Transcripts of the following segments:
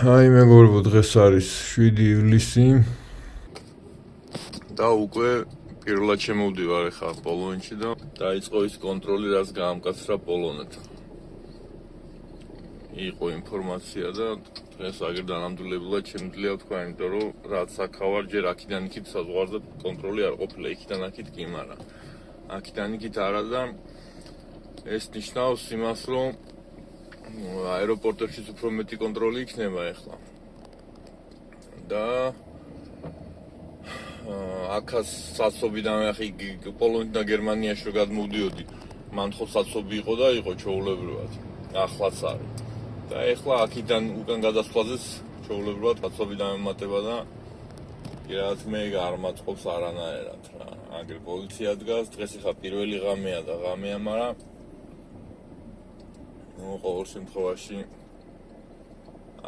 აი მეგობრებო, დღეს არის 7 ივლისი და უკვე პირველად შემოვდივარ ახლა პოლონეთში და დაიწყო ის კონტროლი, რაც გაამკაცრა პოლონეთთან. იყო ინფორმაცია და დღეს აგერ დანამდვილებლად შემიძლია ვთქვა, იმიტომ რომ რაც აქავარ ჯერ აქიდან იქით საზღვარზე კონტროლი არ ყოფილა, იქიდან აქით კი არა. აქიდან იქით არა და ეს ნიშნავს იმას, რომ აეროპორტებში უფრო მეტი კონტროლი იქნება ახლა. და აქაც საცობიდან ახი პოლონეთიდან და გერმანიაში რო გადმოვდიოდი, მან ხო საცობი იყო და იყო ჩაულებრივად. ახლაც არის. და ახლა აქიდან უკან გადასვლაზეც ჩაულებრივად საცობი დამემატება და რაც მე არ მაწყობს არანაირად რა. აგერ პოლიცია დგას, დღეს ხა პირველი ღამეა და ღამეა, მაგრამ ყოველ შემთხვევაში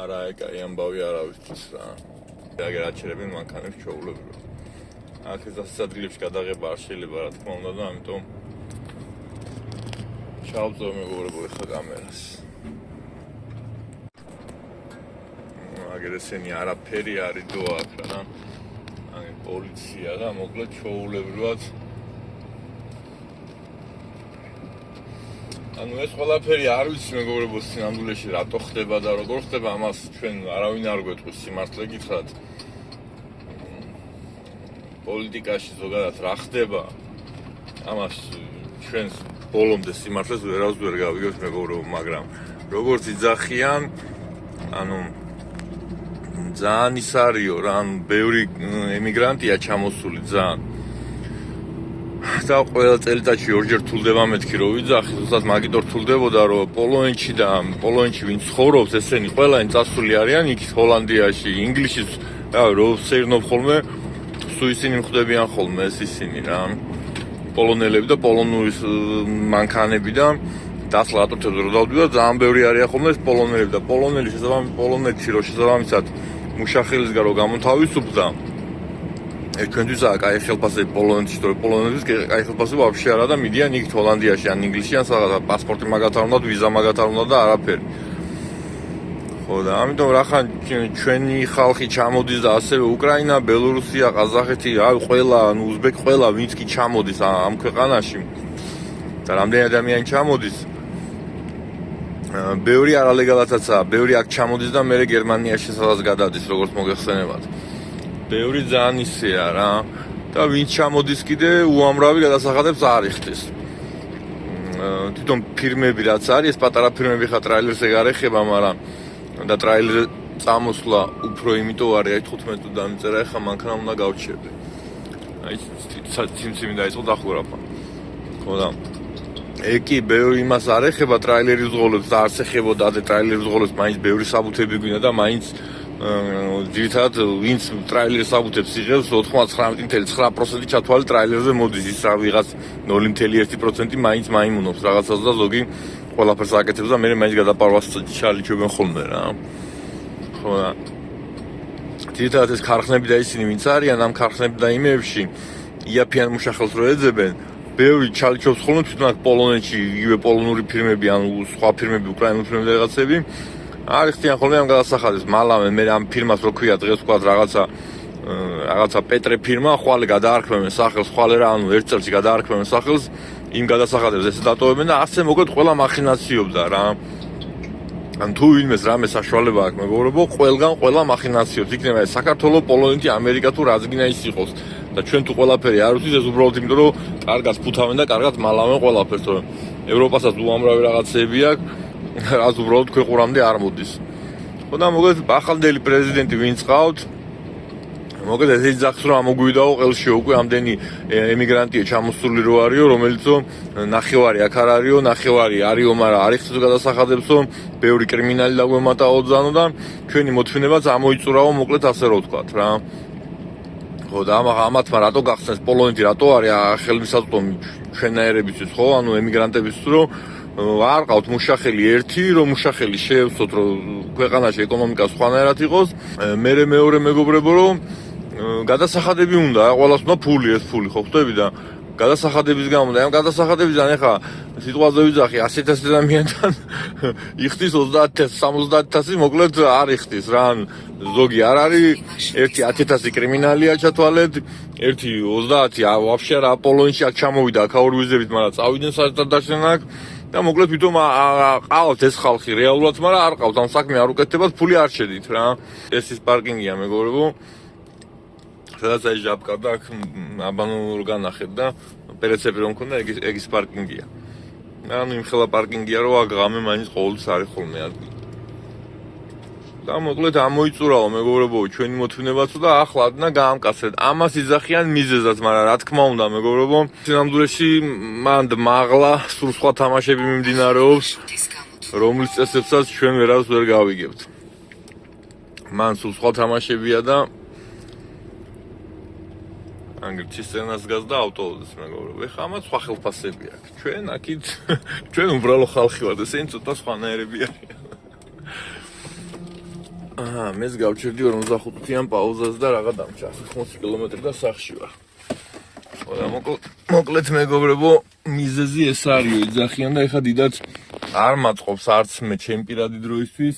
არაეკარი ამბავი არავისთვის რა. აგერ აჩერებენ მანქანებს ჩაულებრივად. აქ ეს ადგილებში გადაღება არ შეიძლება რა თქმა უნდა და ამიტომ ჩავწევ მეგობრებო ახლა კამერას. აგერ ესენი არაფერი არ იდო აქ რა. აი პოლიცია და მოკლედ ჩაულებრივად. ანუ ეს ყველაფერი არ ვიცი მეგობრებო სინამდვილეში რატო ხდება და როგორ ხდება, ამას ჩვენ არავინ არ გვეტყვის სიმართლე გითხრათ. პოლიტიკაში ზოგადად რა ხდება, ამას ჩვენ ბოლომდე სიმართლეს ვერავს ვერ გავიგებთ მეგობრებო, მაგრამ როგორც იძახიან, ანუ ძალიან ის არისო რა, ანუ ბევრი ემიგრანტია ჩამოსული ძალიან. და ყველა წელიწადში ორჯერ რთულდება მეთქი რომ ვიძახი, ზუსტად მაგით რთულდებოდა რომ პოლონეთში და პოლონეთში ვინ ცხოვრობს, ესენი ყველანი წასული არიან იქ ჰოლანდიაში, ინგლისში, რა რო სერნობ ხოლმე, სულ ისინი მხვდებიან ხოლმე ეს ისინი რა. პოლონელები და პოლონური მანქანები და დასლა ატოცებს რო დავდივარ, ძალიან ბევრი არიან ხოლმე ეს პოლონელები და პოლონელი შესაბამისად პოლონეთში რო შესაბამისად მუშახელისგან რო გამოთავისუფლდა. ჩვენთვის კაი ხელფასები პოლონეთში, თორე პოლონეთის კაი ხელფასები ვაფშე არა და მიდიან იქ ჰოლანდიაში ან ინგლისში ან სადღაც პასპორტი მაგათ არ უნდა, ვიზა მაგათ არ უნდა და არაფერი. ხო და ამიტომ რახან ჩვენი ხალხი ჩამოდის და ასევე უკრაინა, ბელორუსია, ყაზახეთი, აი ყველა, ანუ უზბეკი ყველა ვინც კი ჩამოდის ამ ქვეყანაში და რამდენი ადამიანი ჩამოდის. ბევრი არალეგალათაცაა, ბევრი აქ ჩამოდის და მე გერმანიაში სადღაც გადადის, როგორც მოგეხსენებათ. ბევრი ძალიან ისეა რა და ვინც ჩამოდის კიდე უამრავი გადასახადებს არ იხდის. თვითონ ფირმები რაც არის, ეს პატარა ფირმები ხა ტრაილერზე არ ეხება, მაგრამ და ტრაილერზე წამოსვლა უფრო იმიტომ არის, აი 15 თუ დამიწერა, ხა მანქანა უნდა გავჩერდე. აი ციმციმი დაიწყო დახურაფა. ხო და ეკი ბევრი იმას არ ეხება ტრაილერის ზღოლებს და არც ეხებოდა და ტრაილერის ზღოლებს მაინც ბევრი საბუთები გვინდა და მაინც ძირითადად ვინც ტრაილერს საბუთებს იღებს 99.9% ჩათვალე ტრაილერზე მოდის, ის რა ვიღაც 0.1% მაინც მაიმუნობს რაღაცას და ზოგი ყველაფერს აკეთებს და მე მაინც გადაპარვას ჩალიჩობენ ხოლმე რა. ხო და ძირითადად ეს ქარხნები და ისინი ვინც არიან ამ ქარხნები და იმებში იაფიან მუშახელს რო ეძებენ, ბევრი ჩალიჩობს ხოლმე თვითონ აქ პოლონეთში იგივე პოლონური ფირმები ან სხვა ფირმები, უკრაინული ფირმები და რაღაცები არ იხდიან ხოლმე ამ გადასახადებს. მალავე მე ამ ფირმას რო ქვია დღეს ვთქვა რაღაცა პეტრე ფირმა, ხვალე გადაარქმევენ სახელს, ხვალე რა, ანუ ერთ წელში გადაარქმევენ სახელს იმ გადასახადებს ესე დატოვებენ და ასე მოკლედ ყველა მახინაციობდა რა. ან თუ ვინმეს რამე საშუალება აქვს მეგობრებო, ყველგან ყველა მახინაციობს. იქნება ეს საქართველო, პოლონეთი, ამერიკა თუ რაც გინდა ის იყოს. და ჩვენ თუ ყველაფერი არ ვიცით, ეს უბრალოდ იმიტომ რომ კარგად ფუთავენ და კარგად მალავენ ყველაფერს, რომ ევროპასაც უამრავი რაღაცები აქვს. რაც უბრალოდ ქვეყურამდე არ მოდის. ხო და მოგეთ ახალდელი პრეზიდენტი ვინც ყავთ, მოგეთ ეს იძახს რომ ამოგვიდაო ყელში უკვე ამდენი ემიგრანტია ჩამოსული რო არისო, რომელიც ნახევარი აქ არ არისო, ნახევარი არისო, მაგრამ არ იხდიო გადასახადებსო, ბევრი კრიმინალი დაგვემატაო ძანო და ჩვენი მოთმინებაც ამოიწურაო, მოკლედ ასე რო ვთქვათ რა. ხო და ამათმა რატო გახსნეს პოლონეთი, რატო არის ხელმისაწვდომი ჩვენაერებისთვის, ხო, ანუ ემიგრანტებისთვის, რომ არ ყავთ მუშახელი ერთი, რომ მუშახელი შეევსოთ, რომ ქვეყანაში ეკონომიკა სხვანაირად იყოს. მე მეორე მეგობრებო, რომ გადასახადები უნდა, ყველას უნდა ფული, ეს ფული ხო ხვდები და გადასახადების გამო და ამ გადასახადებიდან ეხა სიტყვაზე ვიძახი 100,000 ადამიანთან იხდის 30,000 70,000 მოკლედ არ იხდის რა ან ზოგი არ არის ერთი 10,000 კრიმინალია ჩათვალეთ ერთი 30 ვაფშე რა პოლონში აქ ჩამოვიდა აქ ორი ვიზებით მაგრამ წავიდნენ საერთოდ დაშენა აქ და მოკლედ თვითონ ყავთ ეს ხალხი რეალურად მაგრამ არ ყავთ ამ საქმე არ უკეთდებათ ფული არ შედით რა ეს ის პარკინგია მეგობრებო სადაც აი ჟაბკა და აქ აბანო განახეთ და პერეცები რომ მქონდა ეგ ის პარკინგია ანუ იმ ხელა პარკინგია რომ აქ ღამე მაინც ყოველთვის არის ხოლმე ადგილი და მოკლედ ამოიწურაო მეგობრებო ჩვენი მოთმინებაც და ახლა ადნა გაამკაცეთ ამას იძახიან მიზეზად მაგრამ რა თქმა უნდა მეგობრებო სინამდვილეში მანდ მაღლა სულ სხვა თამაშები მიმდინარეობს რომლის წესებსაც ჩვენ ვერავს ვერ გავიგებთ მან სულ სხვა თამაშებია და ანგრეთი სცენას გაზდა ავტოუზის მეგობრებო ეხა ამას სხვა ხელფასები აქვს ჩვენ აქეთ ჩვენ უბრალო ხალხი ვართ ესენი ცოტა სხვანაირები არიან მეც გავჩერდი 45-იან პაუზას და რაღა დამჭა 80 კილომეტრი და სახში ვარ და მოკლედ მეგობრებო მიზეზი ეს არისო იძახიან და ეხა დიდად არ მაწყობს არც მე ჩემი პირადი დროისთვის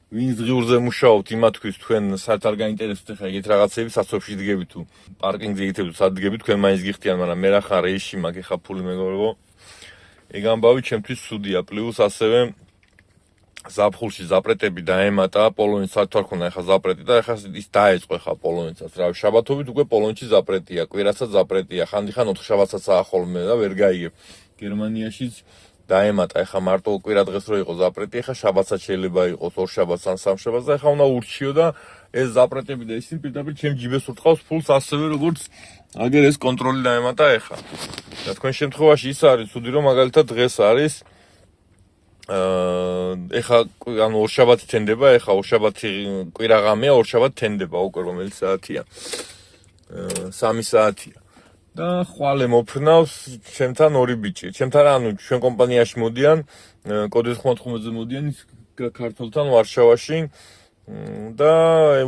ვინც ღიურზე მუშაობთ იმათთვის თქვენ საერთოდ არ გაინტერესებთ ეხა ეგეთ რაღაცები სასოფში დგებით თუ პარკინგზე იგეთებთ სად დგებით თქვენ მაინც გიხდიან მაგრამ მე რა ხარ რეისში მაგ ეხა ფული მეგობრებო ეგ ამბავი ჩემთვის ცუდია პლუს ასევე ზაფხულში ზაპრეტები დაემატა პოლონეთს საერთოდ არ ქონდა ეხა ზაპრეტი და ეხა ის დაეწყო ეხა პოლონეთსაც რა შაბათობით უკვე პოლონეთში ზაპრეტია კვირასაც ზაპრეტია ხანდახან 4 შაბათსაცაა ხოლმე და ვერ გაიგებ გერმანიაშიც დაემატა ეხა მარტო კვირა დღეს რო იყო ზაპრეტი ეხა შაბათსაც შეიძლება იყოს 2 შაბათს ან 3 შაბათს და ეხა უნდა ურჩიო და ეს ზაპრეტები და ისინი პირდაპირ ჩემ ჯიბეს ურტყავს ფულს ასევე როგორც აგერ ეს კონტროლი დაემატა ეხა და თქვენ შემთხვევაში ის არის ცუდი რომ მაგალითად დღეს არის ეხა ანუ 2 შაბათი თენდება ეხა 2 შაბათი კვირა ღამეა 2 შაბათი თენდება უკვე რომელი საათია 3 საათია და ხვალე მოფრნავს ჩემთან ორი ბიჭი ჩემთან ანუ ჩვენ კომპანიაში მოდიან კოდის ხმოთხმოზე მოდიან ქართულთან ვარშავაში და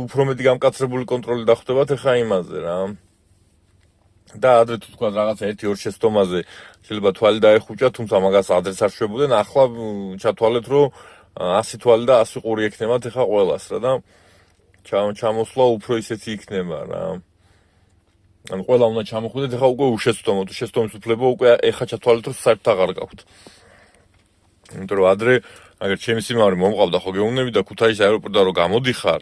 უფრო მეტი გამკაცრებული კონტროლი დახვდებათ ეხა იმაზე რა და ადრე თუ თქვა რაღაცა 1-2 შეცდომაზე შეიძლება თვალი დაეხუჭა თუმცა მაგას ადრეც არ შვებოდნენ ახლა ჩათვალეთ რომ 100 თვალი და 100 ყური ექნებათ ეხა ყველას რა და ჩამოსვლა უფრო ისეთი იქნება რა ანუ ყველა უნდა ჩამოხვიდეთ ეხა უკვე უშეცდომოთ შეცდომის უფლება უკვე ეხა ჩათვალეთ რომ საერთოდ აღარ გაქვთ იმიტომ რომ ადრე აგერ ჩემი სიმავრი მომყავდა ხო გეუბნები და ქუთაისის აეროპორტიდან რომ გამოდიხარ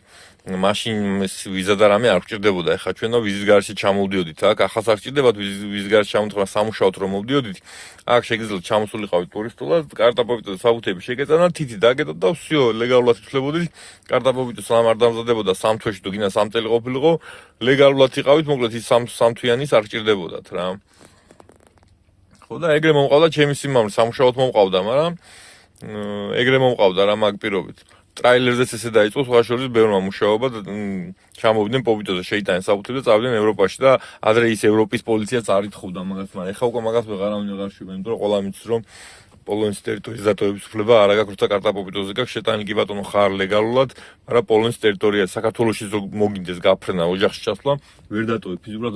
მაშინ ვიზა და რამე არ გჭირდებოდა ეხა ჩვენ და ვიზის გარშე ჩამოვდიოდით აქ ახალს არ გჭირდებათ ვიზის გარშე ჩამოვდიხარ სამუშაოდ რომ მოვდიოდით აქ შეგიძლიათ ჩამოსულიყავით ტურისტულად კარტა-პოვიტო საბუთები შეგეწანათ თითი დაგედოთ და всё ლეგალურად იცვლებოდით კარტა-პოვიტო სამ არ დამზადებოდა 3 თვეში თუ გინდა 3 წელი ყოფილიყო ლეგალურად იყავით მოკლედ ის 3 თვიანის არ გჭირდებოდათ რა ხო და ეგრე მომყავდა ჩემი სიმავრი სამუშაოდ მომყავდა მაგრამ ეგრე მომყავდა რა მაგ პირობით ტრაილერზეც ესე დაიწყო სხვა შორის ბევრმა მუშაობა ჩამოვიდნენ პოვიტოზე შეიტანეს საბუთები და წავიდნენ ევროპაში და ადრე ის ევროპის პოლიციაც არ ითხოვდა მაგას მაგრამ ეხა უკვე მაგას ვეღარავინ აღარ შვება იმიტომ რომ ყველა მიცის რომ პოლონეთის ტერიტორიის დატოვების უფლება არ აქვს როცა კარტა-პოვიტოზე გაქვს შეტანილი კი ბატონო ხარ ლეგალურად მაგრამ პოლონეთის ტერიტორია საქართველოში მოგინდეს გაფრენა ოჯახში ჩასვლა ვერ დატოვებ ფიზიკურად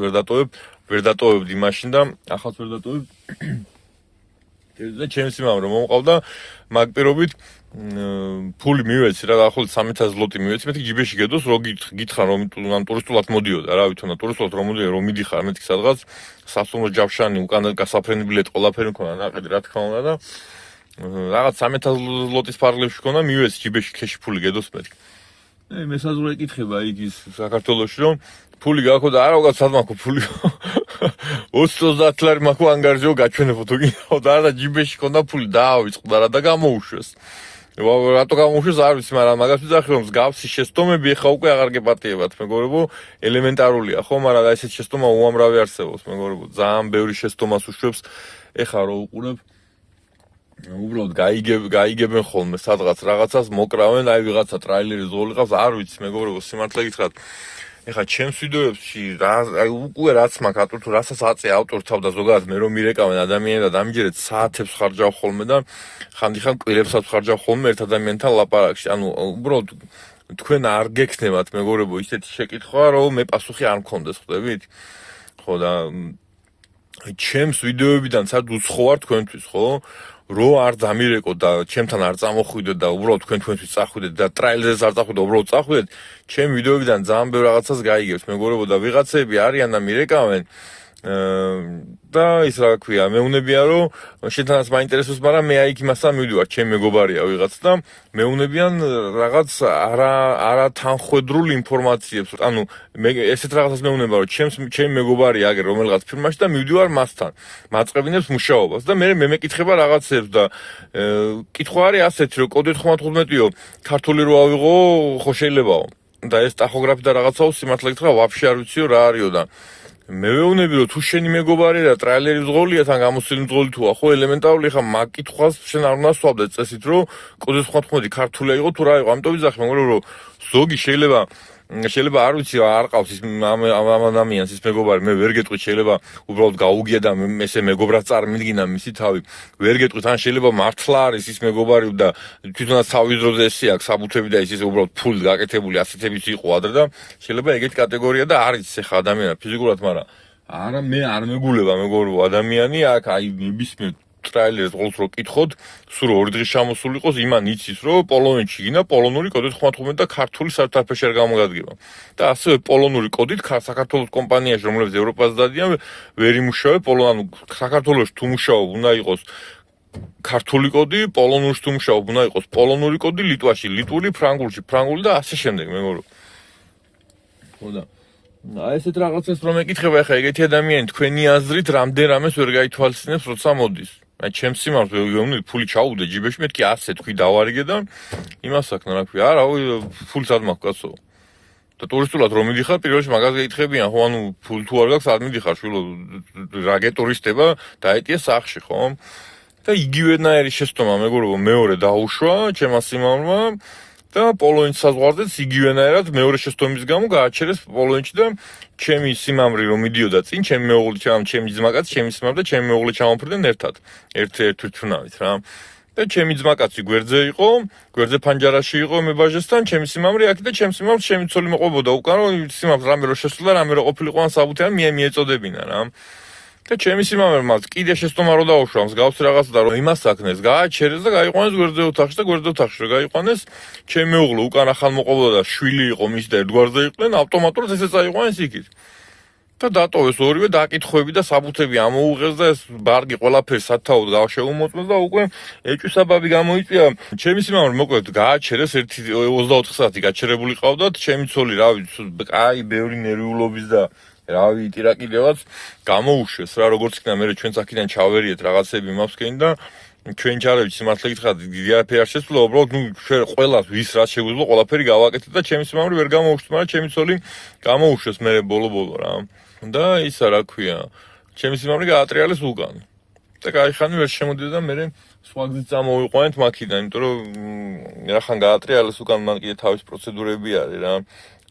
ვერ დატოვებდი მაშინ და ახალს ვერ დატოვებ და ჩემი სიმავრი რომ მომყავდა მაგ პირობით ფული მივეცი რა ახლა 3000 ზლოტი მივეცი მეთქი ჯიბეში გედოს რო გითხრა რომ ამ ტურისტულად მოდიოდა რა ვითომ ტურისტულად რომ მოდიოდა რომ მიდიხარ მეთქი სადღაც სასტუმრო ჯავშანი უკან გასაფრენი ბილეტი ყველაფერი მქონდა ნაყიდი რა თქმა უნდა და რაღაც 3000 ზლოტის ფარგლებში მქონდა მივეცი ჯიბეში ქეში ფული გედოს მეთქი მესაზღვრე ეკითხება იქ ის საქართველოში რომ ფული გაქვს და არა უკან სად მაქვს ფული 20-30 ლარი მაქვს ანგარჯო გაჩვენებო თუ გინდა და არა ჯიბეში მქონდა ფული დაავიწყდა რა და გამოუშვეს რატო გამოუშვეს არ ვიცი მაგრამ მაგას ვიძახი რომ მსგავსი შეცდომები ეხა უკვე აღარ გეპატიებათ მეგობრებო ელემენტარულია ხო მაგრამ აი ესეთ შეცდომა უამრავი არსებობს მეგობრებო ძალიან ბევრი შეცდომას უშვებს ეხა რო უყურებ უბრალოდ გაიგებენ ხოლმე სადღაც რაღაცას მოკრავენ აი ვიღაცა ტრაილერი ზღოლი ყავს არ ვიცი მეგობრებო სიმართლე გითხრათ ეხა ჩემს ვიდეოებში აი უკვე რაც მაქვს ატურ თუ რასაც აწე ავტორთავ და ზოგადად მე რომ მირეკავენ ადამიანები და დამიჯერეთ საათებს ხარჯავ ხოლმე და ხანდახან კვირებსაც ხარჯავ ხოლმე ერთ ადამიანთან ლაპარაკში ანუ უბრალოდ თქვენ არ გექნებათ მეგობრებო ისეთი შეკითხვა რომ მე პასუხი არ მქონდეს ხვდებით ხო და ჩემს ვიდეოებიდან სად უცხოარ თქვენთვის, ხო? რო არ დამირეკოთ და ჩემთან არ წამოხვიდეთ და უბრალოდ თქვენთვის წახვიდეთ და ტრაილერზე არ წახვიდეთ, უბრალოდ წახვიდეთ, ჩემ ვიდეოებიდან ძალიან ბევრ რაღაცას გაიგებთ, მეგობრებო და ვიღაცები არიან და მირეკავენ და ის რა ქვია, მეუნებიან რომ შენთანაც მაინტერესებს, მაგრამ მე აი იმასთან მივდივარ, ჩემ მეგობარია ვიღაც და მეუნებიან რაღაც არა თანხვედრულ ინფორმაციებს. ანუ მე ესეთ რაღაცას მეუნება რომ ჩემი მეგობარია აგერ რომელიღაც ფირმაში და მივდივარ მასთან. მაწყებინებს მუშაობას და მე მეკითხება რაღაცებს და კითხვა არის ასეთი რომ კოდით 95-იო ქართული რო ავიღო, ხო შეიძლებაო. და ეს ტახოგრაფი და რაღაცაო სიმართლე გითხრა, ვაფშე არ ვიციო რა არისო და მე ვეუბნები რომ თუ შენი მეგობარია და ტრაილერი მძღოლია თან გამოსილი მძღოლი თუა ხო ელემენტარული ხა მაგ კითხვას შენ არ უნდა სვავდე წესით რომ კოდით 95 ქართული იყო თუ რა იყო ამიტომ ვიზახი მაგრამ რომ ზოგი შეიძლება არ ვიცი არ ყავს ის ამ ადამიანს ის მეგობარი მე ვერ გეტყვი შეიძლება უბრალოდ გაუგია და ესე მეგობრად წარმიდგინა მისი თავი ვერ გეტყვით ან შეიძლება მართლა არის ის მეგობარი და თვითონაც თავის დროზე ესე აქვს საბუთები და ის უბრალოდ ფული გაკეთებული ასეთებიც იყო ადრე და შეიძლება ეგეთი კატეგორია და არის ეხა ადამიანი ფიზიკურად მაგრამ არა მე არ მეგულება მეგობრებო ადამიანი აქ აი ნებისმიერ ტრაილერს ყოველს რო კითხოთ, სულ ორი დღის ჩამოსული იყოს, იმან იცის, რომ პოლონეთში გინდა პოლონური კოდით 95 და ქართული საერთაშორისო არ გამოგადგება. და ასევე პოლონური კოდით საქართველოს კომპანიაში, რომლებიც ევროპაზე დადიან, ვერ იმუშავე ანუ საქართველოში თუ მუშაობ, უნდა იყოს ქართული კოდი, პოლონურში თუ მუშაობ, უნდა იყოს პოლონური კოდი, ლიტვაში, ლიტვური, ფრანგულში და ასე შემდეგ, მეგობრო. ხო და აი ესეთ რაღაცას რომ ეკითხება ახლა ეგეთი ადამიანი თქვენი აზრით რამდენ რამეს ვერ გაითვალისწინებს როცა მოდის. აი ჩემს სიმართლე ვიგონი ფული ჩაუვდე ჯიბეში მეთქი ასე თქვი დავარიგე და იმას აქნა რა ქვია არა ფულს არ მაქვს კაცო. და ტურისტულად რომ მიდიხარ პირველში მაგას გაითხებიან ხო ანუ ფულ თუ არ გაქვს არ მიდიხარ შვილო რა გეტურისტება დაეტია სახში ხო? და იგივენაირი შეცდომა მეგობრებო მეორე დაუშვა ჩემმა სიმამრმა და პოლონეთის საზღვარზეც იგივენაირად მეორე შეცდომის გამო გააჩერეს პოლონეთში და ჩემი სიმამრი რომ მიდიოდა წინ ჩემი მეუღლე ჩემი ძმაკაცი ჩემი სიმამრი და ჩემი მეუღლე ჩამოფრდნენ ერთად ერთ თვითმფრინავით რა და ჩემი ძმაკაცი გვერდზე ფანჯარაში იყო მებაჟესთან ჩემი სიმამრი აქ და ჩემი სიმამრი ჩემი ცოლი მოყვებოდა უკან რომ სიმამრს რამე რო შესულა რამე რო ყოფილიყო ან საბუთი ან მიეწოდებინა რა და ჩემი სიმამრმა კიდე შეცდომა რო დაუშვა მსგავსი რაღაცა და რომ იმას აქნეს გააჩერეს და გაიყვანეს გვერდზე ოთახში და გვერდზე ოთახში რომ გაიყვანეს ჩემი მეუღლე უკან ახალ მოყვებოდა და შვილი იყო მის და ერთგვარზე იყვნენ ავტომატურად ესეც აიყვანეს იქით და დატოვეს ორივე დაკითხვები და საბუთები ამოუღეს და ეს ბარგი ყველაფერი სათაოდ გავშეუმოწმეს და უკვე ეჭვსაბაბი გამოიწვია ჩემი სიმამრი მოკლედ გააჩერეს 24 საათი გაჩერებული ყავდათ ჩემი ცოლი რა ვიცი აი ბევრი ნერვიულობის და რავი ტირაკიდევაც გამოუშვეს რა როგორც იქნა მე ჩვენ აქედან ჩავერიეთ რაღაცები მავსკენ და ჩვენ ჩარევით სიმართლე გითხრათ გიაფე არ შეცვლა უბრალოდ ნუ ჩვენ ყველას ვის რა შეგვიძლია ყველაფერი გავაკეთეთ და ჩემი სიმამრი ვერ გამოუშვეს მაგრამ ჩემი ცოლი გამოუშვეს მე ბოლო რა და ისა რა ქვია ჩემი სიმამრი გაატრიალეს უკან და გაიხანი ვერ შემოდიდა და მე სხვა გზით წამოვიყვანეთ მაქედან იმიტომ რომ რახან გაატრიალეს უკან მან კიდე თავის პროცედურები არის რა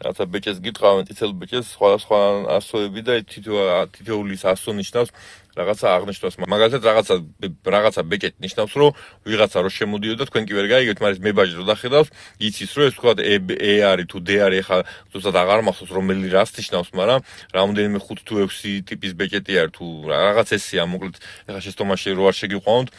რაცა ბეჭეს გიტყავენ წითელ ბეჭეს სხვა ასოები და თითოეულის ასო ნიშნავს რაღაცა აღნიშნავს მაგალითად რაღაცა ბეჭეთ ნიშნავს რომ ვიღაცა რო შემოდიოდა თქვენ კი ვერ გაიგებთ მაგრამ მებაჟი რო დახედავს იცის რომ ეს თქვა E არის თუ D არის ხა ზუსტად აღარ მახსოვს რომელი რას ნიშნავს მაგრამ რამოდენიმე 5 თუ 6 ტიპის ბეჭეტი არის თუ რაღაც ესეა მოკლედ ეხა შეცდომაში რო არ შეგიყვანოთ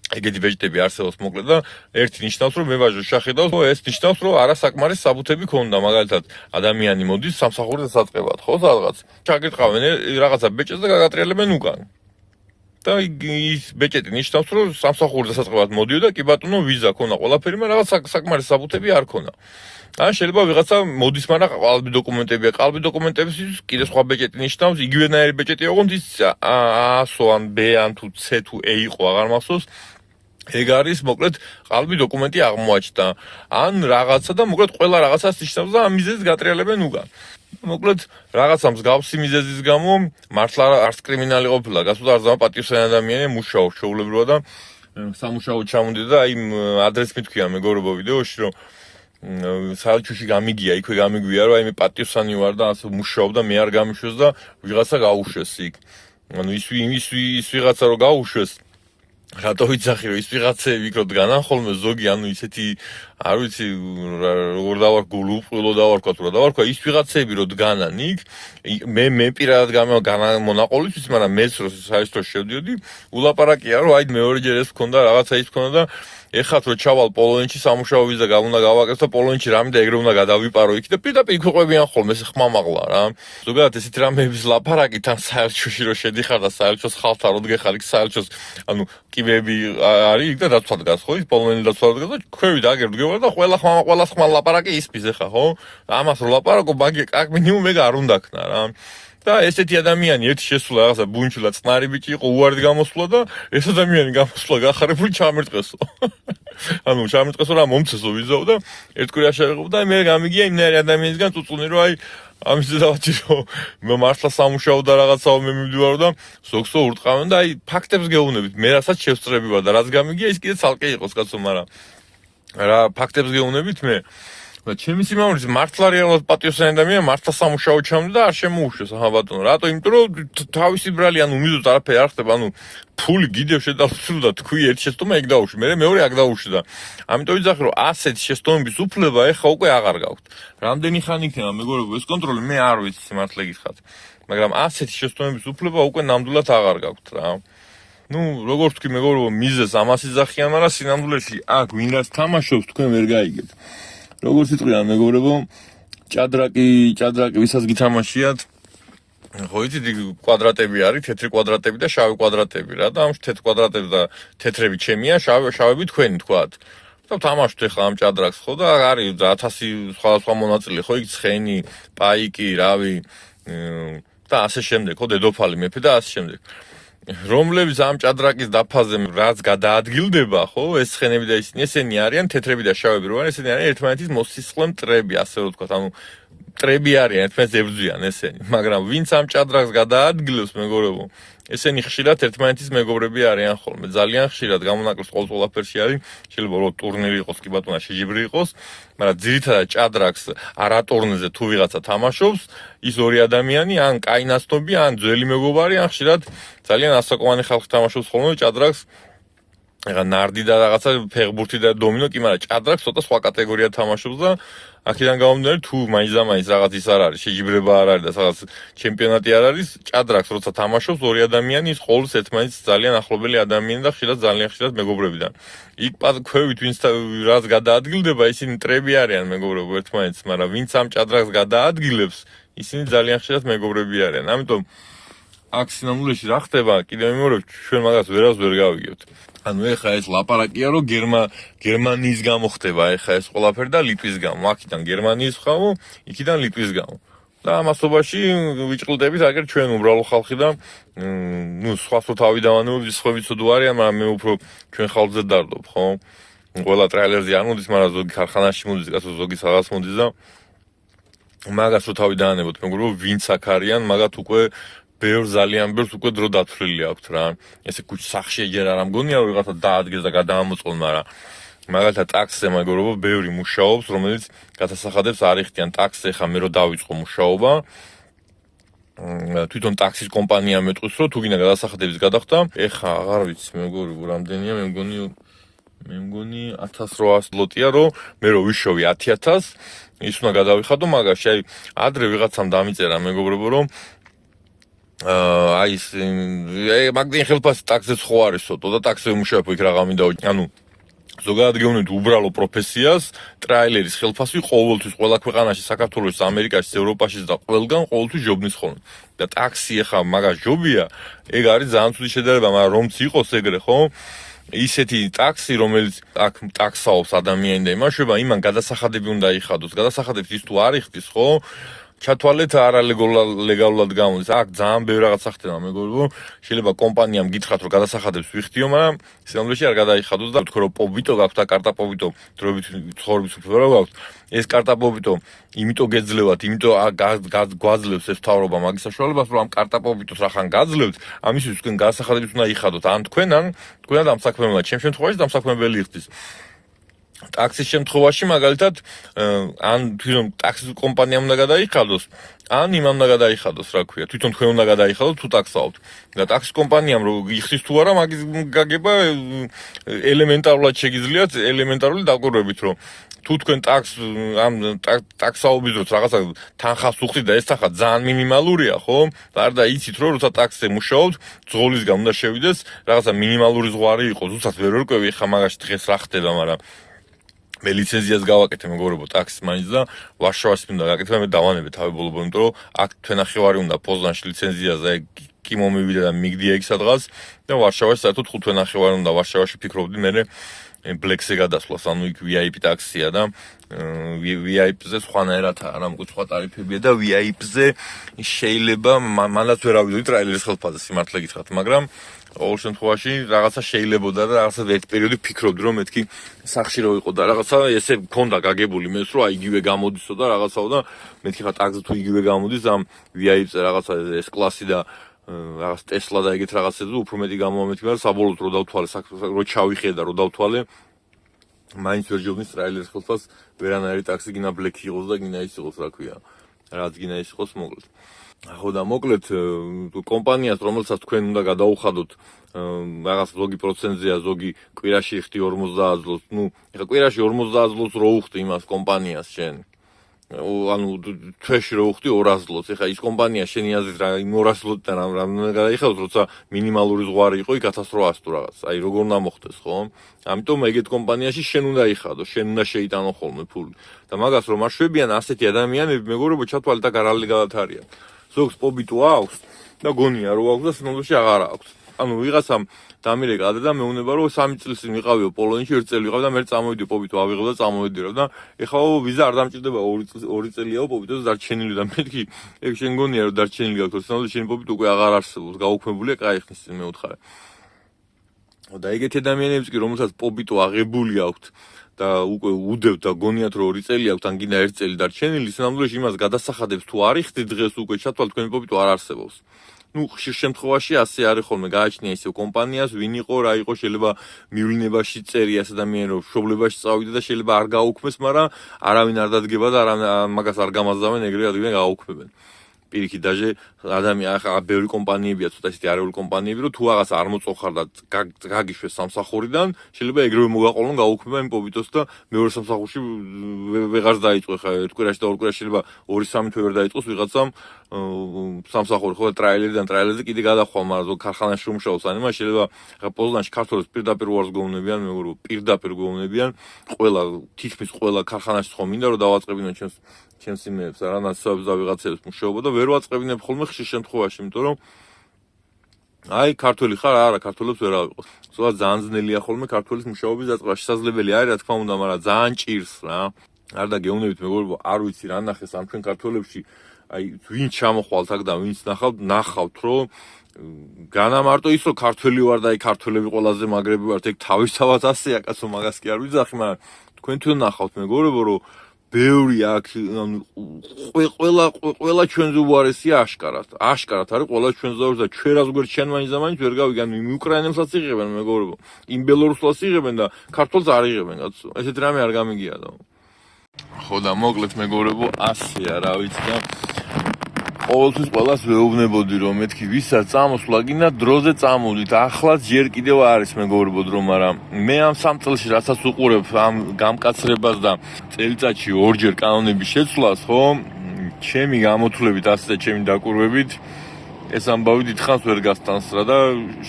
ეგეთი ბეჭდები არსებობს მოკლედ და ერთი ნიშნავს რომ მებაჟო შეხედავს ეს ნიშნავს რომ არასაკმარის საბუთები ქონდა მაგალითად ადამიანი მოდის სამსახურზე საწყებად ხო სადღაც ჩაგიტყავენ რაღაცა ბეჭედს და გაგატრიალებენ უკან და ის ბეჭედი ნიშნავს რომ სამსახურზე საწყებად მოდიოდა კი ბატონო ვიზა ქონა ყველაფერი მაგრამ რაღაც საკმარის საბუთები არ ქონა ან შეიძლება ვიღაცა მოდის მაგრამ ყალბი დოკუმენტებია ყალბი დოკუმენტების კიდე სხვა ბეჭედი ნიშნავს იგივენაირი ბეჭედი ოღონდ ის A-სო ან B ან თუ C თუ E იყო აღარ მახსოვს ეგ არის მოკლედ ყალბი დოკუმენტი აღმოაჩნდა ან რაღაცა და მოკლედ ყველა რაღაცას ნიშნავს და ამ მიზეზს გატრიალებენ უკან მოკლედ რაღაცა მსგავსი მიზეზის გამო მართლა არც კრიმინალი ყოფილა გასულა არ ზამა პატივსანი ადამიანი მუშაობს შეულებრივად და სამუშაოდ ჩამოდიდა და აი ადრესს მithქვია მეგობრებო ვიდეოში რომ საალჩუში გამიგია იქვე გამიგვია რომ აი მე პატივსანი ვარ და ასე მუშაობ და მე არ გამიშვეს და ვიღაცა გაუშვეს იქ ანუ ის ვიღაცა რომ გაუშვეს რატო ვიცახი რომ ის ვიღაცები ვიქნოთ განახოლმე ზოგი ანუ ისეთი არ ვიცი როგორ დავარქვა გულუყვილო დავარქვა თუ რა დავარქვა ის ვიღაცები რომ დგანან იქ მე პირადად გამონაყოლისთვის მაგრამ მეც რო საერთოდ შევდიოდი ულაპარაკია რომ აი მეორეჯერ ეს მქონდა რაღაცა ის მქონდა და ეხათ რომ ჩავალ პოლონეთში სამუშაო ვიზა უნდა გავაკეთო და პოლონეთში რამე და ეგრე უნდა გადავიპარო იქ და პირდაპირ იქვეყებიან ხოლმე ეს ხმამაღლა რა ზოგადად ესეთი რამეების ლაპარაკი თან საერთოში რომ შედიხარ და საერთოს ხალხთან რო დგეხარ იქ საერთოს ანუ კიბეები არის იქ და დაცვა დგას ხო ის პოლონელი დაცვა დგას და ქვევი დაგერდგება და ყველა ხმა ლაპარაკი ისპის ეხა ხო ამას რო ლაპარაკო მაგ მინიმუმ ეგ არ უნდა ქნა რა და ესეთი ადამიანი ერთი შესულა რაღაცა ბუნჩულა წყნარი ბიჭი იყო უარდი გამოსვლა და ეს ადამიანი გამოსვლა გახარებული ჩამერტყესო ანუ ჩამერტყესო რა მომცესო ვიზაო და ერთკვირა შეეღო და მე გამიგია იმნაირი ადამიანისგან წუწუნი რომ აი ამის დავაჭი რომ მართლა სამუშაო და რაღაცაო მე მივდივარო და ზოგსო ურტყავენ და აი ფაქტებს გეუბნებით მე რასაც შევსწრები ვარ და რაც გამიგია ის კიდე ცალკე იყოს კაცო მაგრამ რა ფაქტებს გეუბნებით მე და ჩემი სიმამრის მართლა რეალურად პატიოსანი ადამიანი მართლა სამუშაო ჩამდა და არ შემოუშვეს ახლა ბატონო რატო იმიტომ რომ თავისი ბრალი ანუ მიზოთ არაფერი არ ხდება ანუ ფული გიდევ შედავსრულ და თქვი ერთ შეცდომა ეგ დაუშვი მე მეორე აქ დაუშვი და ამიტომ ვიძახი რომ ასეთი შეცდომების უფლება ეხა უკვე აღარ გაქვთ რამდენი ხანი იქნება მეგობრებო ეს კონტროლი მე არ ვიცი სიმართლე გითხრათ მაგრამ ასეთი შეცდომების უფლება უკვე ნამდვილად აღარ გაქვთ რა ну როგორც თქვი მეგობრებო მიზეს ამას იძახიან მაგრამ სინამდვილეში აქ ვინ რაც თამაშობს თქვენ ვერ გაიგებთ როგორც იტყვიან მეგობრებო ჭადრაკი ვისაც გითამაშიათ ხო იცით კვადრატები არის თეთრი კვადრატები და შავი კვადრატები რა და ამ თეთრ კვადრატები და თეთრები ჩემია შავები თქვენი თქვათ და თამაშობთ ახლა ამ ჭადრაკს ხო და არის 1000 სხვადასხვა მონაწილე ხო იქ ცხენი პაიკი რავი და ასე შემდეგ ხო დედოფალი მეფე და ასე შემდეგ რომლებიც ამ ჭადრაკის დაფაზე რაც გადაადგილდება ხო ეს ცხენები და ისინი არიან თეთრები და შავები რო არიან ესენი არიან ერთმანეთის მოსისხლე მტრები ასე რომ ვთქვათ ანუ მტრები არიან ერთმანეთს ებრძვიან ესენი მაგრამ ვინც ამ ჭადრაკს გადაადგილებს მეგობრებო ესენი ხშირად ერთმანეთის მეგობრები არიან ხოლმე ძალიან ხშირად გამონაკლისს ყოველფერში არის შეიძლება რომ ტურნირი იყოს კი ბატონო შეჯიბრი იყოს მაგრამ ძირითადად ჭადრაკს არა ტურნირზე თუ ვიღაცა თამაშობს ის ორი ადამიანი ან კაინასტობი ან ძველი მეგობარი ან ხშირად ძალიან ასაკოვანი ხალხი თამაშობს ხოლმე ჭადრაკს ეხა ნარდი და რაღაცა ფეხბურთი და დომინო კი მაგრამ ჭადრაკს ცოტა სხვა კატეგორია თამაშობს და აქედან გამომდინარე თუ მაინც რაღაც ის არ არის შეჯიბრება არ არის და რაღაც ჩემპიონატი არ არის ჭადრაკს როცა თამაშობს ორი ადამიანი ის ყოველთვის ერთმანეთს ძალიან ახლობელი ადამიანი და ხშირად ძალიან ხშირად მეგობრებიდან იქ ქვევით ვინც რაც გადაადგილდება ისინი მტრები არიან მეგობრებო ერთმანეთს მაგრამ ვინც ამ ჭადრაკს გადაადგილებს ისინი ძალიან ხშირად მეგობრები არიან ამიტომ აქ სინამდვილეში რა ხდება კიდევ მიმოვიდეთ ჩვენ მაგას ვერას ვერ გავიგებთ ანუ ეხა ეს ლაპარაკია რომ გერმანიის გამო ხდება ეხა ეს ყველაფერი და ლიტვის გამო აქედან გერმანიის ხავო იქიდან ლიტვის გამო და ამასობაში ვიჭყლდებით აგერ ჩვენ უბრალო ხალხი და ნუ სხვა თავი დავანებობთ სხვები ცუდ არიან მაგრამ მე უფრო ჩვენ ხალხზე დარდობ ხო ყველა ტრეილერზე არ მოდის მაგრამ ზოგი ქარხანაში მოდის კაცო ზოგი რაღაც მოდის და მაგას რო თავი დავანებოთ მეგობრებო ვინც აქ არიან მაგათ უკვე ძალიან ბევრს უკვე დრო დათვლილი აქვს რა. ესე კუჩ სახში ეჯერ არ ამგონია რომ ვიღაცა დაადგეს და გადაამოწყონ, მაგრამ მაგალითად ტაქსზე მეგობრებო ბევრი მუშაობს, რომელიც გადასახადებს არ იხდიან ტაქსზე ხა მე რო დავიწყო მუშაობა. თვითონ ტაქსის კომპანია მეტყვის რომ თუ გინდა გადასახადების გადახდა, ეხა აღარ ვიცი მეგობრებო რამდენია, მე მგონი 1800 ლოტია რომ მე რო ვიშოვი 10000 ის უნდა გადავიხადო მაგაში, აი ადრე ვიღაცამ დამიწერა მეგობრებო რომ აი მაგდენ ხელფასი ტაქსზე ხო არისო და ტაქსზე მუშაობ იქ რაღა მინდა ანუ ზოგადად გეუბნებით უბრალო პროფესიას ტრაილერის ხელფასი ყოველთვის ყველა ქვეყანაში საქართველოში ამერიკაში ევროპაში და ყველგან ყოველთვის ჯობნის ხოლმე და ტაქსი ახლა მაგას ჯობია ეგ არის ძალიან ცუდი შედარება მაგრამ რომც იყოს ეგრე ხო ისეთი ტაქსი რომელიც აქ ტაქსაობს ადამიანი და იმაშובה იმან გადასახადები უნდა იხადოს გადასახადებს ის თუ არ იხდის ხო ჩათვალეთ არალეგალურად გამოდის. აქ ძალიან ბევრი რაღაცა ხდება, მეგობრებო. შეიძლება კომპანიამ გითხრათ, რომ გადასახადებს ვიხდიო, მაგრამ სინამდვილეში არ გადაიხადოს და თქვენ რომ პოვიტო გაქვთ და კარტა პოვიტო დროებით ცხოვრების უფლება გაქვთ. ეს კარტა პოვიტო იმიტომ გეძლევათ, იმიტომ გვაძლევს ეს თავრობა მაგის საშუალებას, რომ ამ კარტა პოვიტოს რახან გაძლევთ, ამისთვის თქვენ გადასახადებს უნდა იხადოთ. ან თქვენ ამ საქმემდე, ჩემ შემთხვევაში დამსაქმებელი იხდის. ტაქსის შემთხვევაში მაგალითად ან თვითონ ტაქსის კომპანიამ უნდა გადაიხადოს, ან იმამ უნდა გადაიხადოს, რა ქვია, თვითონ თქვენ უნდა გადაიხადოთ თუ ტაქსაობთ. და ტაქსის კომპანიამ რო იხდის თუ არა, მაგის გაგება ელემენტარულად შეგიძლიათ ელემენტარული დაკვირვებით, რომ თუ თქვენ ტაქსაობის დროს რაღაცა თანხას უხდით და ეს თანხა ძალიან მინიმალურია, ხო? და იცით რომ როცა ტაქსზე მუშაობთ, ძღოლისგან უნდა შევიდეს, რაღაცა მინიმალური ზღვარი იყოს, უცად ვერ ვერკვევი, ხა მაგაში დღეს რა ხდება, მაგრამ მე ლიცენზიას გავაკეთე მეგობრებო ტაქსის მაინც და ვარშავაში მინდა გაკეთე მე დავანებე თავი ბოლო-ბოლო, იმიტომ რომ აქ თვენახევარი უნდა პოზნანში ლიცენზიაზე კი მომივიდა და მიგდია იქ სადღაც და ვარშავაში საერთოდ 5 თვენახევარი უნდა ვარშავაში ფიქრობდი მე ბლექსზე გადასვლას, ანუ იქ VIP ტაქსია და VIP-ზე სხვანაირადაა, რა მგონი სხვა ტარიფებია და VIP-ზე შეიძლება მანაც ვერ ავიდოდი ტრაილერის ხელფასზე სიმართლე გითხრათ, მაგრამ ყოველ შემთხვევაში რაღაცა შეიძლებოდა და რაღაცა ერთ პერიოდი ფიქრობდი რომ მეთქი სახში რო იყო და რაღაცა ესე მქონდა გაგებული მეც რომ აი იგივე გამოდისო და რაღაცაო და მეთქი ხა ტაქსი თუ იგივე გამოდის ამ VIP-ზე რაღაცა ეს კლასი და რაღაც ტესლა და ეგეთ რაღაცებზე უფრო მეტი გამომეთქი მაგრამ საბოლოოდ რო დავთვალე რო ჩავიხე და რო დავთვალე მაინც ვერ ჯობნის ტრაილერის ხელფას ვერანაირი ტაქსი გინა ბლექი იყოს და გინა ის იყოს რა ქვია რაც გინა ის იყოს მოკლედ ხო და მოკლედ კომპანიას რომელსაც თქვენ უნდა გადაუხადოთ რაღაც ზოგი პროცენტზეა ზოგი კვირაში ხდი 50 ზლოს ნუ ეხლა კვირაში 50 ზლოს რო უხდი იმას კომპანიას შენ ანუ თვეში რო უხდი 200 ზლოს ეხლა ის კომპანია შენი აზრით რა იმ 200 ზლოდან რამდენი გადაიხადოს როცა მინიმალური ზღვარი იყო იქ 1800 თუ რაღაც აი როგორ უნდა მოხდეს ხო ამიტომ ეგეთ კომპანიაში შენ უნდა იხადო შენ უნდა შეიტანო ხოლმე ფული და მაგას რომ აშვებიან ასეთი ადამიანები მეგობრებო ჩათვალეთ და გარალი გადათარიან ზოგს პობიტუ აქვს და გონია რომ აქვს და სინამდვილეში აღარ აქვს. ანუ ვიღაცამ დამირეკა და მეუნება რომ 3 წელს ვიყავიო პოლონეთში, 1 წელი ვიყავ და მე წამოვიდი პობიტუ ავიღებ და წამოვიდირავ და ეხლა ვიზა არ დამჭირდება 2 წელიაო პობიტუს დარჩენილი და მეთქი ეგ შენ გონია რომ დარჩენილი გაქვს, სინამდვილეში შენი პობიტუ უკვე აღარ არსებობს, გაუქმებულია, კაი ხნის წინ მეუთხარე. და ეგეთი ადამიანებიც კი რომელსაც პობიტუ აღებული აქვთ და უკვე უდევთ და გონიათ რომ 2 წელი აქვთ ან გინდა 1 წელი დარჩენილი, სინამდვილეში იმას გადასახადებს თუ არ იხდით დღეს უკვე ჩათვალ თქვენი პობიტუ არ არსებობს. ნუ ხშირ შემთხვევაში ასე არის ხოლმე გააჩნია ისევ კომპანიას, ვინ იყო, რა იყო, შეიძლება მივლინებაში წერია ეს ადამიანი რომ მშობლებაში წავიდა და შეიძლება არ გააუქმეს, მაგრამ არავინ არ დადგება და მაგას არ გამაზავენ, ეგრე ადვინე გააუქმებენ. პირიქით დაჟე ადამიანი ახლა ბევრი კომპანიებია ცოტა ისეთი არეული კომპანიები რომ თუ რაღაც არ მოწოხარ და გაგიშვეს სამსახურიდან შეიძლება ეგრევე მოგაყოლონ გაუქმება იმ პობიტოს და მეორე სამსახურში ვეღარს დაიწყო ხა ერთ კვირაში და ორ კვირაში შეიძლება 2-3 თვე ვერ დაიწყოს ვიღაცამ სამსახური ხო ტრაილერიდან ტრაილერზე კიდე გადახვალ მაგრამ ზოგ ქარხანაში რომ მუშაობს ან იმას შეიძლება ხა პოზნანში ქართულებს პირდაპირ უარს გეუბნებიან მეგობრებო პირდაპირ გეუბნებიან ყველა თითქმის ყველა ქარხანაში ხომ მინდა რომ დავაწყებინო ჩემს იმეებს არა ნაცვლად და ვიღაცებს მუშაობა და ვერ ვაწყებინებ ხოლმე ხშირ შემთხვევაში იმიტომ რომ აი ქართველი ხარ არა ქართველებს ვერ ავიყოს ზოგადად ძალიან ძნელია ხოლმე ქართველის მუშაობის დაწყება შესაძლებელი არის რა თქმა უნდა მაგრამ ძალიან ჭირს რა არ დაგეუბნებით მეგობრებო არ ვიცი რა ნახეს ამ ჩვენ ქართველებში აი ვინ ჩამოხვალთ აქ და ვინც ნახავთ რომ განა მარტო ის რომ ქართველი ვარ და აი ქართველები ყველაზე მაგრები ვართ ეგ თავისთავად ასეა კაცო მაგას კი არ ვიძახი მაგრამ თქვენ თუ ნახავთ მეგობრებო რომ ბევრი აქ ყველა ჩვენზე უარესია აშკარად არის ყველა ჩვენზე უარესი და ჩვენ რას გვერდჩენ მაინც და მაინც ვერ გავიგან იმ უკრაინელსაც იღებენ მეგობრებო იმ ბელორუსლას იღებენ და ქართველს არ იღებენ კაცო ესეთ რამე არ გამიგია და ხო და მოკლედ მეგობრებო ასეა რა ვიცი და ყოველთვის ყველას ვეუბნებოდი რომ მეთქი ვისაც წამოსვლა გინდა დროზე წამოვიდით ახლაც ჯერ კიდევ არის მეგობრებო დრო მაგრამ მე ამ 3 წელში რასაც უყურებ ამ გამკაცრებას და წელიწადში 2-ჯერ კანონების შეცვლას ხო ჩემი გამოთვლებით ასე და ჩემი დაკვირვებით ეს ამბავი დიდხანს ვერ გასტანს რა და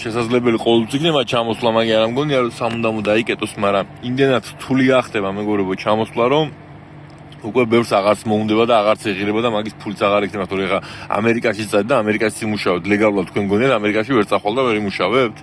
შესაძლებელი ყოველთვის იქნება ჩამოსვლა მაგრამ არ მგონია რომ სამუდამოდ დაიკეტოს მაგრამ იმდენად რთული გახდება მეგობრებო ჩამოსვლა რომ უკვე ბევრს აღარც მოუნდება და აღარც ეღირება და მაგის ფულიც აღარ იქნება თორე ხა ამერიკაში წადი და ამერიკაში იმუშავებთ ლეგალურად თქვენ გონიათ ამერიკაში ვერ წახვალ და ვერ იმუშავებთ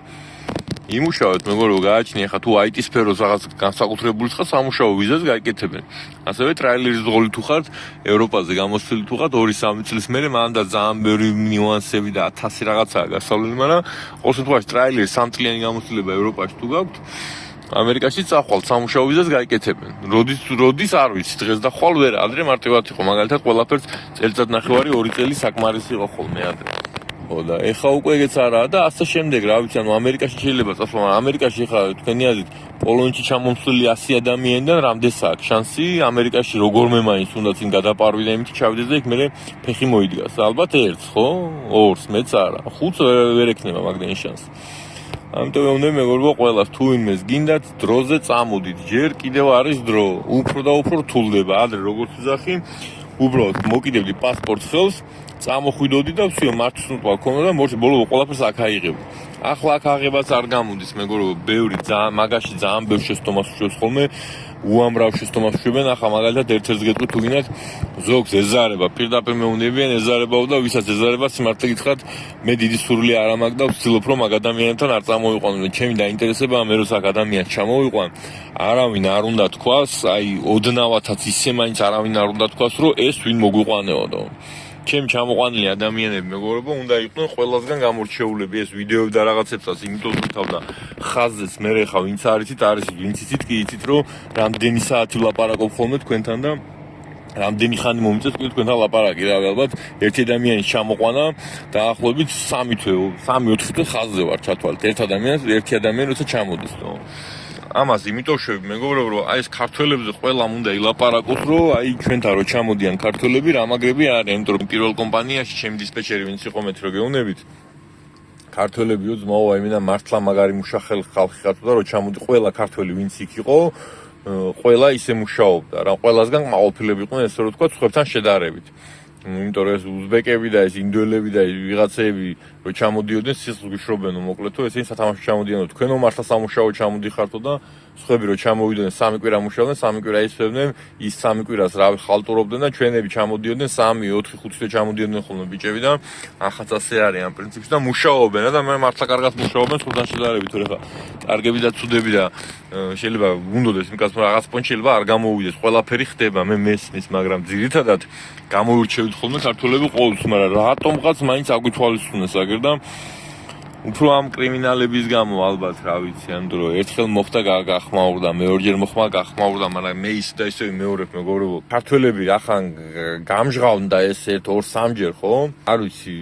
იმუშავებთ მეგობრებო გააჩნია ხა თუ IT სფეროს რაღაც განსაკუთრებული ხარ სამუშაო ვიზას გაიკეთებენ ასევე ტრაილერის ზღოლი თუ ხართ ევროპაზე გამოსვლილი თუ ხართ 2-3 წლის მერე მანდა ძალიან ბევრი ნიუანსები და 1000 რაღაცაა გასავლელი მაგრამ ყოველ შემთხვევაში ტრაილერის 3 წლიანი გამოცდილება ევროპაში თუ გაქვთ ამერიკაში წახვალ სამუშაო ვიზას გაიკეთებენ. როდის არ ვიცი დღეს და ხვალ ვერ ადრე მარტივად იყო მაგალითად ყველაფერს წელიწად ნახევარი 2 წელი საკმარისი იყო ხოლმე ადრე. ხო და ეხა უკვე ეგეც არაა და ასე შემდეგ რა ვიცი ანუ ამერიკაში შეიძლება წასვლა მაგრამ ამერიკაში ეხა თქვენი აზრით პოლონეთში ჩამომსვლელი 100 ადამიანიდან რამდენს აქვს შანსი ამერიკაში როგორმე მაინც უნდა წინ გადაპარვიდა იმით ჩავიდეს და იქ მე ფეხი მოიდგას. ალბათ ერთს ხო? ორს მეც არა. ხუთს ვერ ექნება მაგდენი შანსი. ამიტომ უნდა მეგობრებო ყველას თუ ვინმეს გინდათ დროზე წამოდით. ჯერ კიდევ არის დრო. უფრო და უფრო რთულდება. ადრე როგორც ვიზახი, უბრალოდ მოკიდებდი პასპორტს ხელს, წამოხვიდოდი და всё მართვის უნდა გქონდა და ბოლო ყველაფერს აქ აიღებ. ახლა აქ აღებაც არ გამოდის მეგობრებო, ბევრი ძალიან მაგაში ძალიან ბევრ შეცდომას უშევს ხოლმე, უამრავ შეცდომას უშევენ. ახლა მაგალითად ერთ-ერთს გეტყვით თუ გინდათ ზოგს ეზარება, პირდაპირ მეუნებიან ეზარებაო და ვისაც ეზარება სიმართლე გითხრათ, მე დიდი სურვილი არ მაქვს და ვცდილობ რომ მაგ ადამიანთან არ წამოვიყვანო. ჩემი დაინტერესება მე როცა ადამიანს ჩამოვიყვან, არავინ არ უნდა თქვას, აი ოდნავათაც ისე მაინც არავინ არ უნდა თქვას, რომ ეს ვინ მოგვიყვანეოდო. ჩემ ჩამოყვანილი ადამიანები მეგობრებო უნდა იყვნენ ყველასგან გამორჩეულები ეს ვიდეოები და რაღაცებსაც იმიტომ ვთავდა ხაზზეც მე ხა ვინც არიცით ვინც იცით კი იცით რომ რამდენი საათი ვლაპარაკობ ხოლმე თქვენთან და რამდენი ხანი მომიწევს თქვენთან ლაპარაკი რავი ალბათ ერთი ადამიანის ჩამოყვანა დაახლოებით 3 თვე 3-4 თვე ხაზზე ვარ ჩათვალეთ ერთი ადამიანი როცა ჩამოდის თო ამას იმიტომ შევი მეგობრებო რომ აი ეს ქართველებზე ყველამ უნდა ილაპარაკოს რომ აი ჩვენთან რო ჩამოდიან ქართველები რამაგრები არის იმიტომ რომ პირველ კომპანიაში ჩემი დისპეჩერი ვინც იყო მე რო გეუნებით ქართველებიო ძმაო აი მინდა მართლა მაგარი მუშახელი ხალხი ხართ და რო ჩამოდი ყველა ქართველი ვინც იქ იყო ყველა ისე მუშაობდა რა ყველასგან მაყოფილები იყვნენ ესე რომ თქვა ცხებთან შედარებით იმიტომ რომ ეს უზბეკები და ეს ინდოელები და ვიღაცები რო ჩამოდიოდნენ სისხლს გიშრობენო მოკლედო ესენი სათამაშო ჩამოდიოდენ თქვენო მართლა სამუშაო ჩამოდიხართო და სხვები რო ჩამოვიდნენ 3 კვირა მუშაობდნენ 3 კვირა ისვევდნენ ის 3 კვირას რავი ხალტურობდნენ და ჩვენები ჩამოდიოდნენ 3 4 5 თვე ჩამოდიოდნენ ხოლმე ბიჭები და ახაც ასე არის ამ პრინციპში და მუშაობენ და მე მართლა კარგად მუშაობენ სხვადასხვა შედარებით თორე ხა კარგები და ცუდები და შეიძლება უნდოდეს იმკაც რაღაც პონჩი შეიძლება არ გამოვიდეს ყველაფერი ხდება მე მესმის მაგრამ ძირითადად გამოურჩევით ხოლმე ქართველები ყოველთვის მაგრამ რატომღაც მაინც აგვითვალისწინეს აგერ და უფრო ამ კრიმინალების გამო ალბათ რა ვიცი ანუ რომ ერთხელ მოხდა გახმაურდა მეორჯერ მოხდა გახმაურდა მაგრამ მე ის და ისე მეორებ მეგობრებო ქართველები რახან გამჟღავნდა ეს 1-2-3 ჯერ ხო არ ვიცი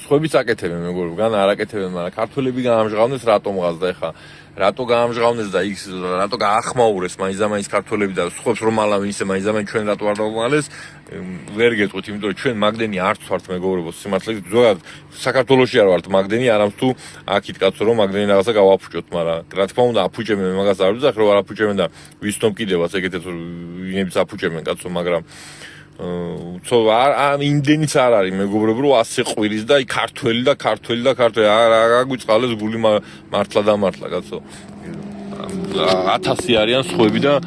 სხვებიც აკეთებენ მეგობრებო გან არ აკეთებენ მაგრამ ქართველები გამჟღავნეს რატომღაც და ეხა რატო გაამჟღავნეს და იქ რატო გაახმაურეს მაინც და მაინც ქართველები და სხვებს რომ ალავენ ისე მაინც და მაინც ჩვენ რატო არ დავმალეს ვერ გეტყვით იმიტომ რომ ჩვენ მაგდენი არც ვართ მეგობრებო სიმართლე ზოგადად საქართველოში არ ვართ მაგდენი არამც თუ აქით კაცო რომ მაგდენი რაღაცა გავაფუჭოთ მაგრამ რა თქმა უნდა აფუჭებენ მე მაგას არ ვიძახ რომ არ აფუჭებენ და ვისთომ კიდევაც ეგეთებს ვინებიც აფუჭებენ კაცო მაგრამ ცო არ იმდენიც არ არის მეგობრებო რომ 100 ყვირის და აი ქართველი არ აგვიწყალეს გული მართლა და მართლა კაცო 1000 არიან სხვები და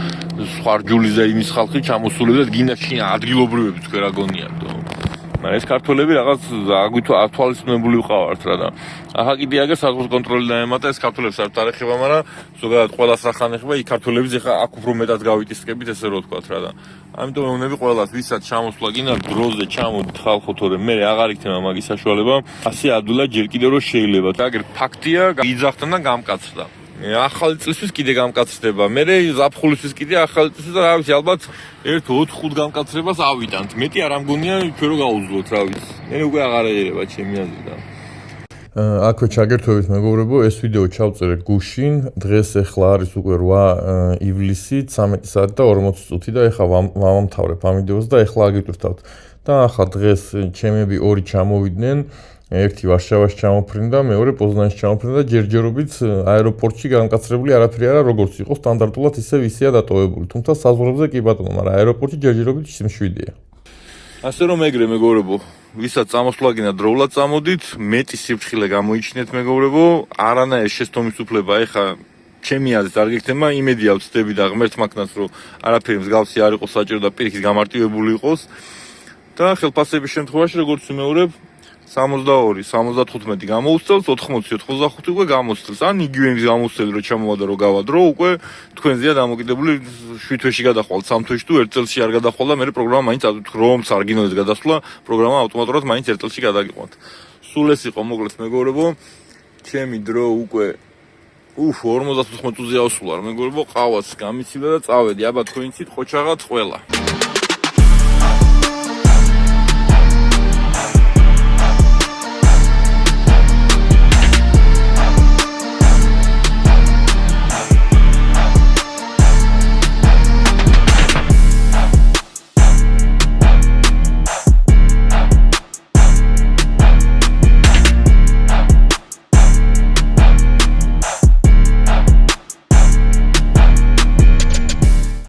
სხვა რჯულის და იმის ხალხი ჩამოსულები და გინდა ადგილობრივები თქვენ რა გონიათ მაგრამ ეს ქართველები რაღაც ათვალისწინებული ვიყავართ რა და ახლა კიდე აგერ საზღვრის კონტროლი დაემატა ეს ქართველებს არ თარეხება მაგრამ ზოგადად ყველას რა ხანეხება იქ ქართველების ეხა აქ უფრო მეტად გავიტისკებით ესე რო ვთქვათ რა და ამიტომ მეუბნები ყველას ვისაც ჩამოსვლა გინდა დროზე ჩამოდით ხალხო თორე მე აღარ იქნება მაგის საშუალება ასე ადვილად ჯერ კიდევ რო შეიძლება და აგერ ფაქტია იძახთან და გამკაცრდა ახალი წლისთვის კიდე გამკაცრდება მე ზაფხულისთვის კიდე ახალი წლისთვის და რა ვიცი ალბათ 1-4 გამკაცრებას ავიტანთ მეტი არ ამგონია ჩვენ რო გაუძლოთ რა ვიცი მე უკვე აღარ ეერება ჩემი აზრით და აქვე ჩაგერთვებით მეგობრებო ეს ვიდეო ჩავწერე გუშინ დღეს ახლა არის უკვე 8 ივლისი 13 საათი და 40 წუთი და ახლა ვამთავრებ ამ ვიდეოს და ახლა აგიტვირთავთ და ახლა დღეს ჩემები ორი ჩამოვიდნენ ერთი ვარშავაში ჩამოფრინდა, მეორე პოზნანში ჩამოფრინდა და ჯერჯერობით აეროპორტში გამკაცრებული არაფერი არა, როგორც იყო სტანდარტულად ისევ ისეა დატოვებული. თუმცა საზღვრებზე კი ბატონო, მაგრამ აეროპორტში ჯერჯერობით მშვიდია. ასე რომ ეგრე მეგობრებო, ვისაც წამოსვლა გინდა დროულად წამოდით, მეტი სიფრთხილე გამოიჩინეთ მეგობრებო, არანაირი შეცდომის უფლება ეხა ჩემი აზრით არ გექნება, იმედია ვცდები და ღმერთ მაგნას რომ არაფერი მსგავსი არ იყოს საჭირო და პირიქით გამარტივებული იყოს და ხელფასების შემთხვევაში როგორც ვიმეორებ 62, 75 გამოუსწელს, 80, 85 უკვე გამოსწელს. ან იგივე იმის გამოსწელი რო ჩამოვადა რო გავადრო, უკვე თქვენზეა დამოკიდებული 7 თვეში გადახვალ, 3 თვეში თუ 1 წელში არ გადახვალ და მე პროგრამა მაინც რომს არ გინოდეს გადასვლა, პროგრამა ავტომატურად მაინც 1 წელში გადაგიყვანთ. სულ ეს იყო მოკლედ მეგობრებო, ჩემი დრო უკვე 45 წუთზე ავსულა, მეგობრებო, ყავაც გამიცივდა და წავედი. აბა თქვენ იცით, ყოჩაღად ყველა.